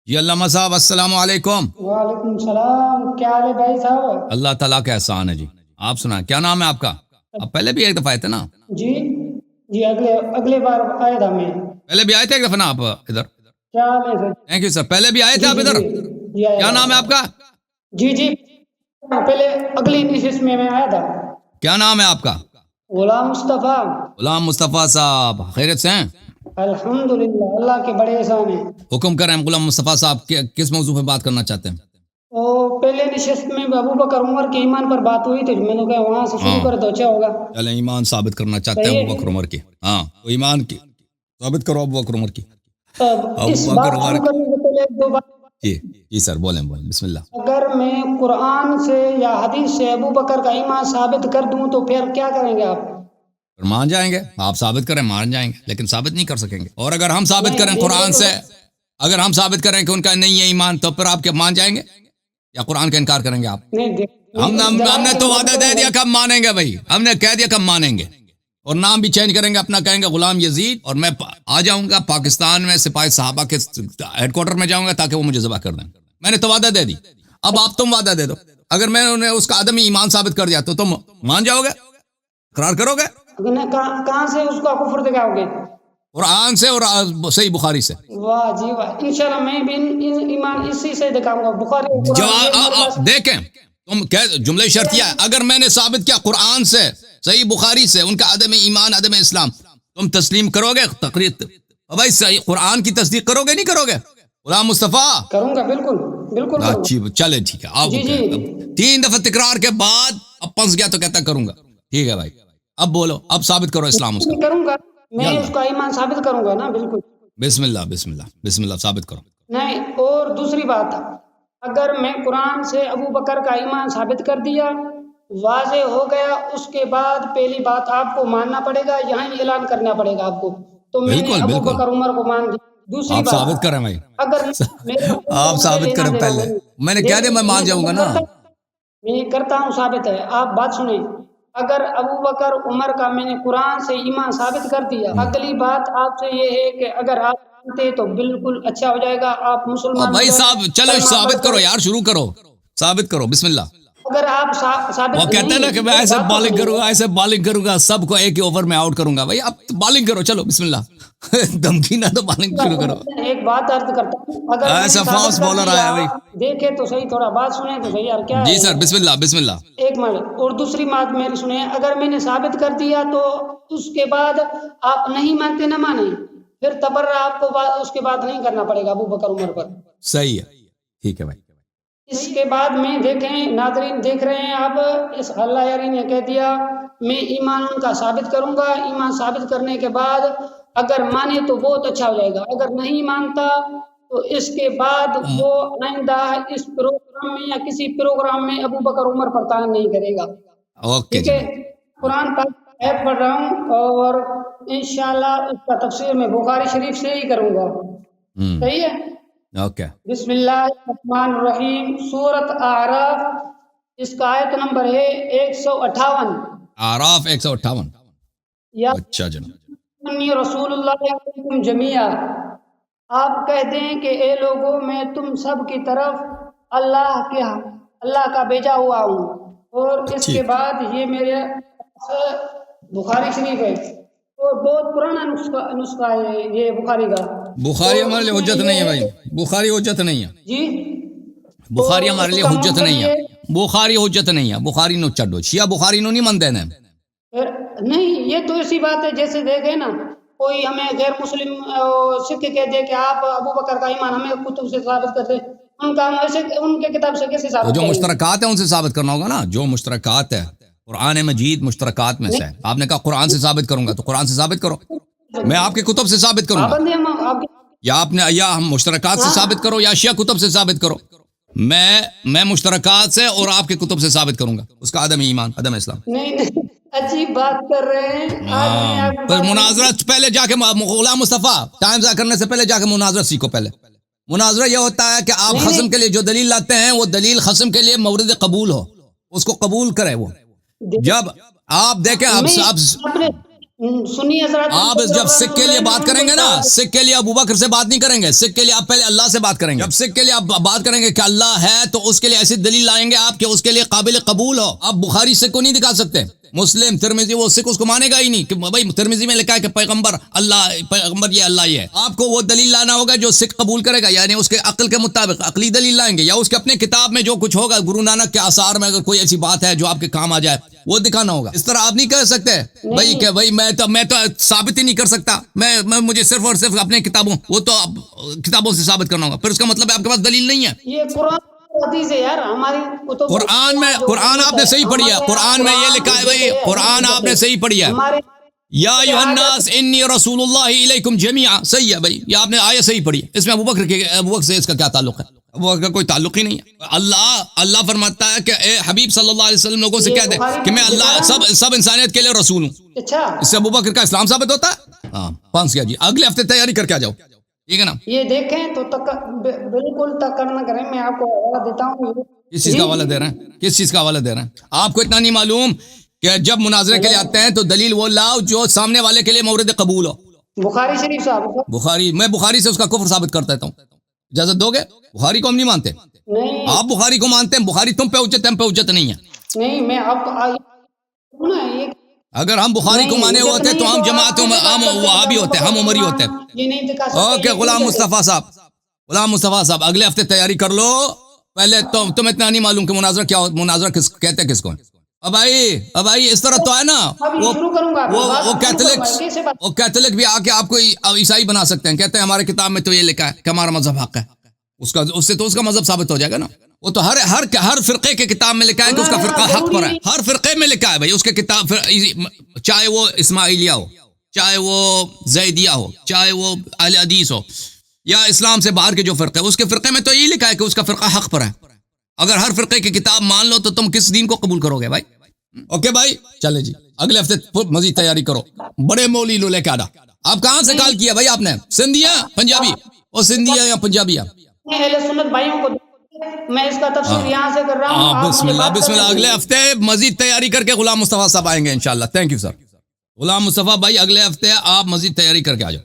جی علامہ صاحب السلام علیکم. وعلیکم السلام. کیا حال ہے بھائی صاحب؟ اللہ تعالیٰ کا احسان ہے جی. آپ سنائیں کیا نام ہے آپ کا؟ اب پہلے بھی ایک دفعہ آئے تھے نا؟ جی جی اگلے بار آیا تھا میں. پہلے بھی آئے تھے ایک دفعہ نا آپ ادھر؟ کیا حال ہے سر؟ Thank you sir. پہلے بھی آئے تھے جی آپ جی ادھر؟ جی جی آیا کیا تھا. نام ہے آپ کا؟ جی جی پہلے اگلی نشست میں آیا تھا. کیا نام ہے آپ کا؟ غلام مصطفیٰ. غلام مصطفیٰ صاحب خیریت سے ہیں؟ الحمدللہ اللہ کے بڑے احسان ہیں. حکم کریں غلام مصطفیٰ صاحب کس موضوع پہ بات کرنا چاہتے ہیں؟ اور پہلے نشست میں ابو بکر عمر کے ایمان پر بات ہوئی تھی. میں نے کہا وہاں سے شروع کر تو اچھا ہوگا. چلیں ایمان ثابت کرنا چاہتے ہیں ابو بکر عمر کی. ہاں تو ایمان کی ثابت کرو ابو بکر عمر کی. اس بات شروع کرنے سے پہلے دو بات. جی جی سر بولیں بسم اللہ. اگر میں قرآن سے یا حدیث سے ابو بکر کا ایمان ثابت کر دوں تو پھر کیا کریں گے آپ؟ مان جائیں گے. آپ ثابت کریں مان جائیں گے لیکن ثابت نہیں کر سکیں گے. اور اگر ہم ثابت کریں قرآن سے، اگر ہم ثابت کریں کہ ان کا نہیں ہے ایمان تو پھر آپ کیا مان جائیں گے یا قرآن کا انکار کریں گے آپ؟ ہم نے تو وعدہ دے دیا کب مانیں گے بھائی. ہم نے کہہ دیا کب مانیں گے. اور نام بھی چینج کریں گے اپنا، کہیں گے غلام یزید. اور میں آ جاؤں گا پاکستان میں سپاہی صحابہ کے ہیڈ کوارٹر میں جاؤں گا تاکہ وہ مجھے ذبح کر دیں. میں نے تو وعدہ دے دی. اب آپ تم وعدہ دے دو. اگر میں انہیں اس کا عدم ایمان ثابت کر دیا تو تم مان جاؤ گے، اقرار کرو گے؟ کہاں سے اس کا کفر دکھاؤ گے؟ قرآن سے اور صحیح بخاری سے. واہ جی واہ. انشاءاللہ میں بھی ایمان اسی سے دکھاؤں گا. بخاری دیکھیں تم جملے شرطیہ ہے. اگر میں نے ثابت کیا قرآن سے صحیح بخاری سے ان کا عدم ایمان عدم اسلام، تم تسلیم کرو گے؟ تقریر بھائی صحیح قرآن کی تصدیق کرو گے نہیں کرو گے؟ غلام مصطفیٰ کروں گا بالکل بالکل. اچھی چلے ٹھیک ہے. آپ 3 دفعہ تکرار کے بعد اب پنس گیا تو کہتا کروں گا. ٹھیک ہے بھائی اب بولو، اب ثابت کرو اسلام اس کا. کروں گا میں اس کا ایمان ثابت کروں گا نا بالکل. بسم اللہ بسم اللہ بسم اللہ ثابت کرو. نہیں اور دوسری بات، اگر میں قرآن سے ابو بکر کا ایمان ثابت کر دیا واضح ہو گیا، اس کے بعد پہلی بات آپ کو ماننا پڑے گا، یہاں اعلان کرنا پڑے گا آپ کو. تو میں نے ابو بکر عمر کو مان دیا. دوسری آپ بات ثابت کریں بھائی، اگر آپ ثابت کریں پہلے. میں نے کہہ دیا میں مان جاؤں گا نا. میں کرتا ہوں ثابت ہے. آپ بات سنیں. اگر ابو بکر عمر کا میں نے قرآن سے ایمان ثابت کر دیا، اگلی بات آپ سے یہ ہے کہ اگر آپ مانتے تو بالکل اچھا ہو جائے گا. آپ مسلمان بھائی صاحب چلو ثابت کرو یار، شروع کرو ثابت کرو بسم اللہ. اگر آپ ثابت وہ کہتے ہیں نا کہ میں ایسے بالنگ کروں گا ایسے بالنگ کروں گا سب کو ایک ہی اوور میں آؤٹ کروں گا. بھائی اب بالنگ کرو چلو بسم اللہ. دھمکی نہ تو بالنگ شروع کرو. ایک بات عرض کرتا ہوں، اگر ایسا فاسٹ بالر آیا بھائی. دیکھے تو صحیح، تھوڑا بات سنیں تو صحیح یار. کیا جی سر بسم اللہ بسم اللہ. ایک منٹ اور دوسری بات میری سنیں. اگر میں نے ثابت کر دیا تو اس کے بعد آپ نہیں مانتے نہ مانیں، پھر تبرہ آپ کو اس کے بعد نہیں کرنا پڑے گا ابو بکر عمر پر. صحیح ہے ٹھیک ہے بھائی. اس کے بعد میں دیکھیں ناظرین دیکھ رہے ہیں اب اس اللہ یاری نے کہہ دیا میں ایمان ان کا ثابت کروں گا. ایمان ثابت کرنے کے بعد اگر مانے تو بہت اچھا ہو جائے گا، اگر نہیں مانتا تو اس کے بعد وہ آئندہ اس پروگرام میں یا کسی پروگرام میں ابو بکر عمر پر تعین نہیں کرے گا. ٹھیک ہے. قرآن پاک آیت پڑھ رہا ہوں اور انشاءاللہ اس کا تفسیر میں بخاری شریف سے ہی کروں گا. صحیح ہے. اوکے. بسم اللہ الرحمن الرحیم. سورۃ اعراف، اس کا آیت نمبر ہے 158. اعراف 158. اچھا جناب. رسول اللہ علیکم جمیعا. آپ کہتے ہیں کہ اے لوگوں میں تم سب کی طرف اللہ کا بھیجا ہوا ہوں. اور اس کے بعد یہ میرے بخاری شریف ہے اور بہت پرانا نسخہ ہے یہ بخاری کا. بخاری ہمارے لیے حجت نہیں ہے بھائی. بخاری حجت نہیں ہے جی. بخاری ہمارے لیے حجت نہیں ہے. بخاری حجت نہیں ہے. بخاری نو چڈو شیعہ بخاری نو نہیں من دینا. نہیں یہ تو ایسی بات ہے جیسے دیکھے نا کوئی ہمیں غیر مسلم سکھ کہہ دے کہ آپ ابو بکر کا ایمان ہمیں کتب سے ثابت کرتے، ان کا ان کے کتاب سے کیسے ثابت؟ جو مشترکات ہیں ان سے ثابت کرنا ہوگا نا. جو مشترکات ہے قرآن مجید مشترکات میں سے. آپ نے کہا قرآن سے ثابت کروں گا تو قرآن سے ثابت کرو. میں آپ کے کتب سے ثابت کروں گا، یا آپ نے یا ہم مشترکات سے ثابت کرو یا شیعہ کتب سے ثابت کرو. میں مشترکات سے اور آپ کے کتب سے ثابت کروں گا اس کا عدم ایمان عدم اسلام. نہیں اچھی بات کر رہے ہیں. پر مناظرہ پہلے جا کے غلام مصطفیٰ ٹائم ضائع کرنے سے پہلے جا کے مناظرہ سیکھو. پہلے مناظرہ یہ ہوتا ہے کہ آپ خصم کے لیے جو دلیل لاتے ہیں وہ دلیل خصم کے لیے مورد قبول ہو، اس کو قبول کرے. وہ جب آپ دیکھیں آپ سنی حضرات آپ جب سکھ کے لیے بات کریں گے نا، سکھ کے لیے ابو بکر سے بات نہیں کریں گے، سکھ کے لیے آپ پہلے اللہ سے بات کریں گے. جب سکھ کے لیے آپ بات کریں گے کہ اللہ ہے تو اس کے لیے ایسی دلیل لائیں گے آپ کہ اس کے لیے قابل قبول ہو. آپ بخاری سکھ کو نہیں دکھا سکتے، مسلم ترمذی وہ سکھ اس کو مانے گا ہی نہیں کہ بھائی ترمذی میں لکھا ہے کہ پیغمبر اللہ، پیغمبر یہ اللہ ہی ہے. آپ کو وہ دلیل لانا ہوگا جو سکھ قبول کرے گا، یعنی اس کے عقل کے مطابق عقلی دلیل لائیں گے، یا اس کے اپنے کتاب میں جو کچھ ہوگا گرو نانک کے آثار میں اگر کوئی ایسی بات ہے جو آپ کے کام آ جائے وہ دکھانا ہوگا. اس طرح آپ نہیں کہہ سکتے بھائی کہ بھائی میں تو ثابت ہی نہیں کر سکتا، میں مجھے صرف اور صرف اپنے کتابوں، وہ تو کتابوں سے ثابت کرنا ہوگا. پھر اس کا مطلب ہے آپ کے پاس دلیل نہیں ہے. یہ قرآن حدیث ہے یار، ہماری قرآن میں، قرآن آپ نے صحیح پڑھی ہے، قرآن میں یہ لکھا ہے بھائی، قرآن آپ نے صحیح پڑھی ہے، یا ایھا الناس انی رسول اللہ الیکم جمیعا. صحیح ہے بھائی، یہ آپ نے آیت صحیح پڑھی ہے. اس میں ابو بکر سے اس کا کیا تعلق ہے؟ ابو بکر کا کوئی تعلق ہی نہیں ہے. اللہ فرماتا ہے کہ اے حبیب صلی اللہ علیہ وسلم لوگوں سے کہہ دے کہ میں اللہ سب انسانیت کے لیے رسول ہوں. اس سے ابو بکر کا اسلام ثابت ہوتا ہے؟ ہاں پانس گیا جی، اگلے ہفتے تیاری کر کے آ جاؤ، ٹھیک ہے نا. یہ دیکھیں تو بالکل تکڑ نہ کریں، میں آپ کو حوالہ دیتا ہوں. کس چیز کا حوالہ دے رہے ہیں؟ کس چیز کا حوالہ دے رہے ہیں؟ آپ کو اتنا نہیں معلوم کہ جب مناظرے کے لیے آتے ہیں تو دلیل وہ لاؤ جو سامنے والے کے لیے مورد قبول ہو. بخاری شریف صاحب، بخاری، میں بخاری سے اس کا کفر ثابت کر دیتا ہوں، اجازت دو گے؟ بخاری کو ہم نہیں مانتے. نہیں آپ بخاری کو مانتے ہیں، بخاری تم پہ حجت ہے، ہم پہ حجت نہیں ہے. نہیں، میں آپ کو اگر ہم بخاری کو مانے ہوتے تو ہم جماعت، ہم وہابی ہوتے، ہم عمری ہوتے. اوکے غلام مصطفیٰ صاحب، غلام مصطفیٰ صاحب اگلے ہفتے تیاری کر لو. پہلے تم اتنا نہیں معلوم کہ مناظرہ کیا، مناظرہ کس کہتے ہیں، کس کو؟ اب بھائی اس طرح تو ہے نا، وہ کیتھولک بھی آ کے آپ کو عیسائی بنا سکتے ہیں، کہتے ہیں ہمارے کتاب میں تو یہ لکھا ہے کہ ہمارا مذہب حق ہے. اس سے تو اس کا مذہب ثابت ہو جائے گا نا. وہ تو ہر فرقے کے کتاب میں لکھا ہے کہ اس کا فرقہ حق پر ہے. ہر فرقے میں لکھا ہے بھائی اس کے کتاب، چاہے وہ اسماعیلیہ ہو، چاہے وہ زیدیہ ہو، چاہے وہ اہل حدیث ہو، یا اسلام سے باہر کے جو فرقے، اس کے فرقے میں تو یہ لکھا ہے کہ اس کا فرقہ حق پر ہے. اگر ہر فرقے کی کتاب مان لو تو تم کس دین کو قبول کرو گے بھائی؟ اوکے بھائی چلے جی، اگلے ہفتے مزید تیاری کرو. بڑے مولوی لو لے کے آنا. آپ کہاں سے کال کیا بھائی آپ نے؟ سندھیا پنجابی؟ اور سندھیا یا پنجابی؟ اہل سنت بھائیوں کو میں اس کا تفسیر یہاں سے کر رہا ہوں. بسم اللہ بسم اللہ. اگلے ہفتے مزید تیاری کر کے غلام مصطفیٰ صاحب آئیں گے انشاءاللہ. Thank you sir. Ghulam Mustafa بھائی اگلے ہفتے آپ مزید تیاری کر کے آ جاؤ.